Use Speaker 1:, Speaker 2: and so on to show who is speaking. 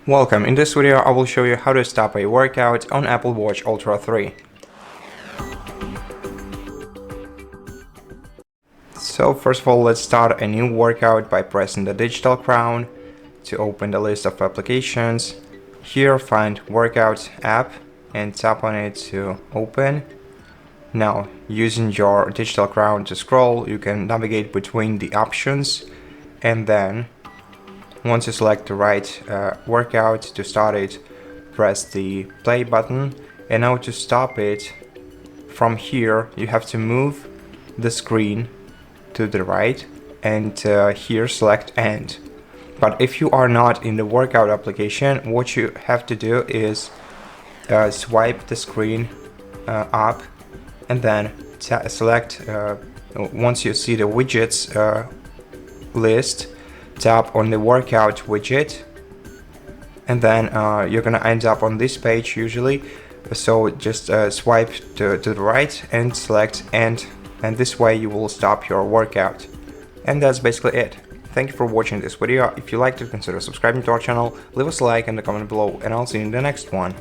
Speaker 1: Welcome. In this video, I will show you how to stop a workout on Apple Watch Ultra 3. So first of all, let's start a new workout by pressing the digital crown to open the list of applications. Here, find Workout app and tap on it to open. Now, using your digital crown to scroll, you can navigate between the options, and then once you select the right workout to start it, press the play button. And now to stop it, from here you have to move the screen to the right and here select end. But if you are not in the workout application, what you have to do is swipe the screen up and then select, once you see the widgets list, tap on the workout widget, and then you're gonna end up on this page usually. So just swipe to the right and select end, and this way you will stop your workout. And that's basically it. Thank you for watching this video. If you liked it, consider subscribing to our channel, leave us a like and a comment below, and I'll see you in the next one.